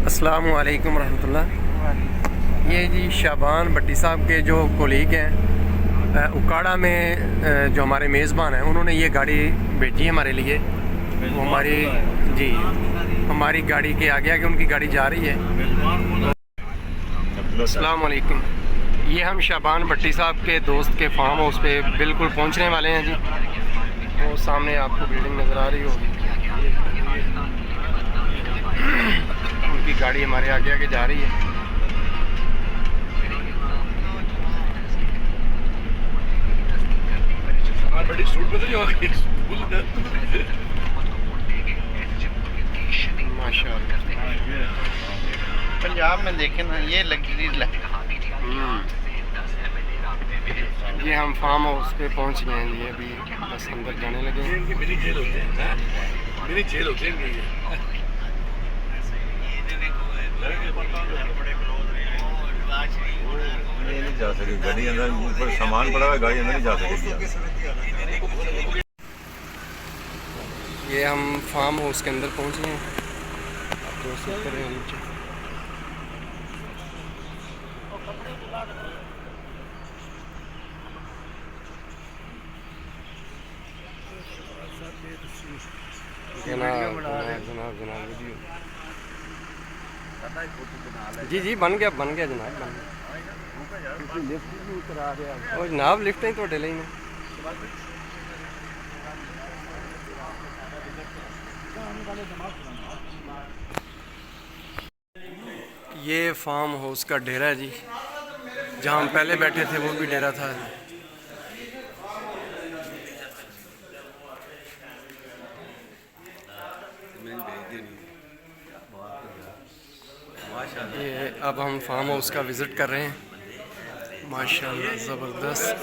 अस्सलामु अलैकुम रहमतुल्लाह। ये जी शाबान भट्टी साहब के जो कोलीग हैं उकाड़ा में, जो हमारे मेज़बान हैं, उन्होंने ये गाड़ी भेजी है हमारे लिए। वो हमारी जी हमारी गाड़ी के आगे आगे उनकी गाड़ी जा रही है। अस्सलामु अलैकुम। ये हम शाबान भट्टी साहब के दोस्त के फार्म हाउस पे बिल्कुल पहुंचने वाले हैं जी। वो सामने आपको बिल्डिंग नज़र आ रही होगी। उनकी गाड़ी हमारे आगे आगे जा रही है। माशाअल्लाह। पंजाब में देखें ना, ये लग्जरी ये हम फार्म हाउस पे पहुंच गए हैं जी। अभी बस अंदर जाने लगे हैं। मिनी जेल होते हैं, मिनी जेल होते हैं ये। नहीं जा सके गाड़ी अंदर, ऊपर सामान पड़ा हुआ है, गाड़ी अंदर नहीं जा सकेगी। ये हम फार्म हाउस के अंदर पहुंच गए हैं। आप दोस्त कर रहे हैं नीचे। जनाब वीडियो जी जी बन गया जनाब, बन गया। जनाब लिफ्ट ही थोड़े लिए ये फार्म हाउस का डेरा है जी। जहाँ हम पहले बैठे थे वो भी डेरा था। ये अब हम फार्म हाउस का विज़िट कर रहे हैं। माशाल्लाह ज़बरदस्त।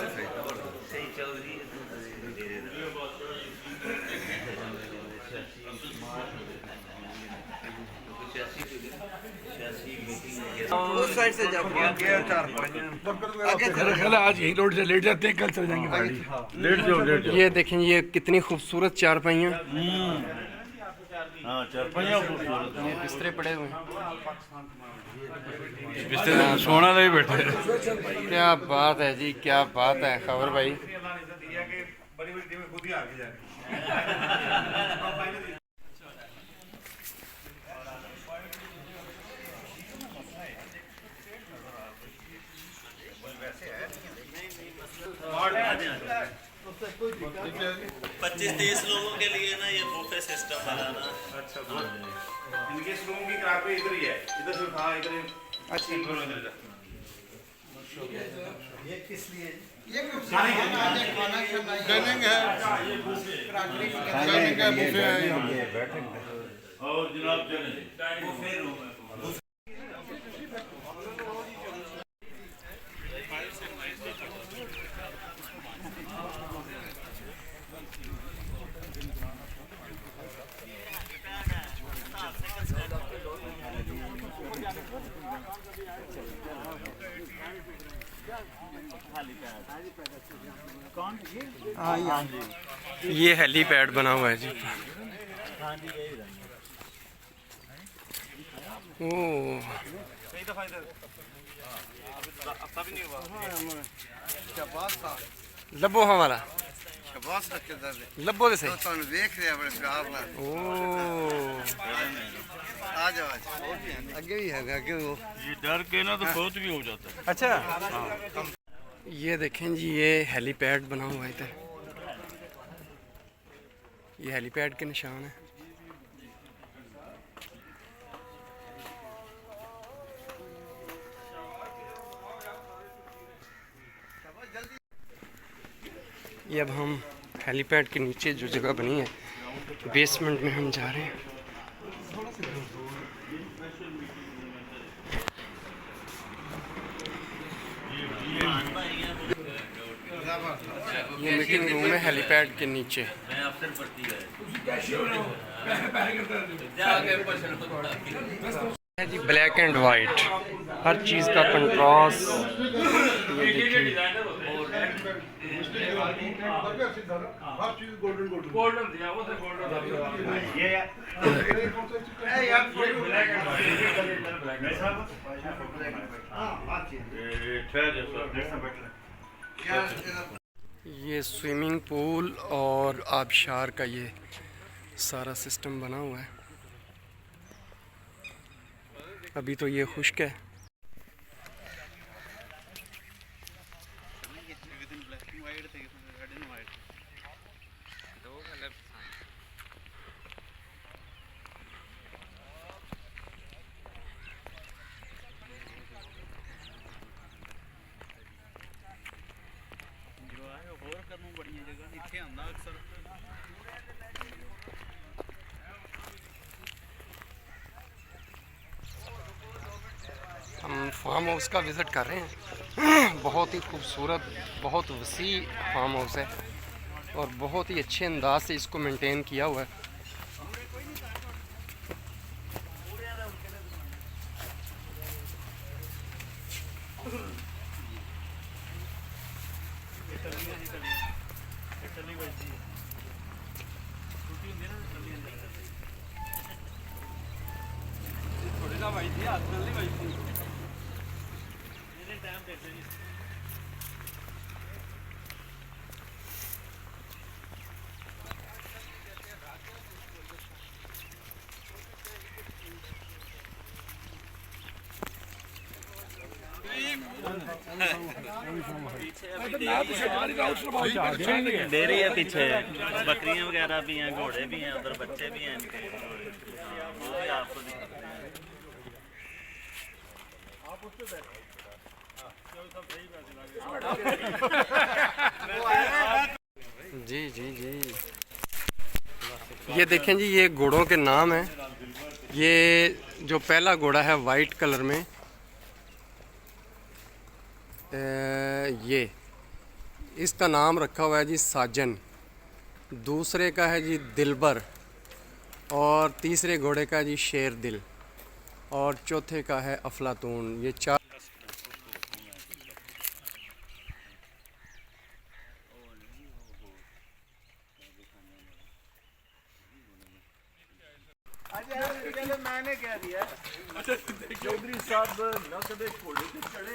आज यही लेट जाते हैं, कल चल जाएंगे गाड़ी। लेट जाओ। ये देखें, ये कितनी खूबसूरत चारपाइयाँ। ये बिस्तरे पड़े हुए हैं। बिस्तर सोना नहीं बैठे। क्या बात है जी, क्या बात है खबर भाई। पच्चीस 30 लोगों के लिए ना ये बुफे सिस्टम बनाना। अच्छा, इनके रूम की क्रॉकरी इधर ही है, इधर से उठा इधर। अच्छा, ये किस लिए? डाइनिंग है, डाइनिंग है, बुफे है और जनाब बुफे रूम है। ये हेलीपैड बना हुआ है जी। ओह, लब्बो हमारा लब्बो से देख रहे हैं बड़े प्यार ਨਾਲ। ओह, आ जाओ, आगे भी है, आगे वो ये डर के ना तो बहुत भी हो जाता है। अच्छा। ये देखें जी, ये हेलीपैड बना हुआ है इधर। ये हेलीपैड के निशान है। ये अब हम हेलीपैड के नीचे जो जगह बनी है, बेसमेंट में हम जा रहे हैं। ये मीटिंग रूम है हेलीपैड के नीचे। है जी ब्लैक एंड वाइट, हर चीज़ का कंट्रास्ट। ये देखिए, ये स्विमिंग पूल और आबशार का ये सारा सिस्टम बना हुआ है। अभी तो ये खुश्क है। हम फार्म हाउस का विज़िट कर रहे हैं। बहुत ही खूबसूरत, बहुत वसी फार्म हाउस है और बहुत ही अच्छे अंदाज से इसको मेंटेन किया हुआ है। डेयरी है पीछे, बकरियां वगैरह भी हैं, घोड़े भी हैं, उधर बच्चे भी हैं इनके। वो भी आपको जी जी जी, ये देखें जी, ये घोड़ों के नाम हैं। ये जो पहला घोड़ा है वाइट कलर में, ये इसका नाम रखा हुआ है जी साजन। दूसरे का है जी दिलबर, और तीसरे घोड़े का जी शेर दिल, और चौथे का है अफलातून। ये 4 मैंने क्या दिया चौधरी साहब ना कदे घोड़े ते चढ़े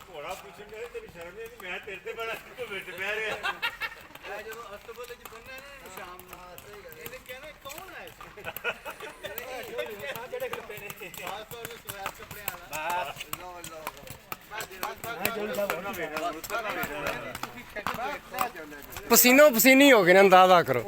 घोड़ा पीछे गए तेरी शर्म नहीं मैं तेरे ते बड़ा तो बैठ बैठ गया जो अस्तबल च बनना है ना शाम ਨੂੰ ਇਹਨੇ ਕਹਿੰਦੇ ਕੌਣ ਹੈ ਜਿਹੜੇ ਖੱਪੇ ਨੇ ਖਾਸ ਤੌਰ ਤੇ ਸਵੈਰ ਕੱਪੜੇ ਵਾਲਾ ਬਸ ਲੋ ਲੋ पसीनो पसीनी हो गए ना, अंदाजा करो।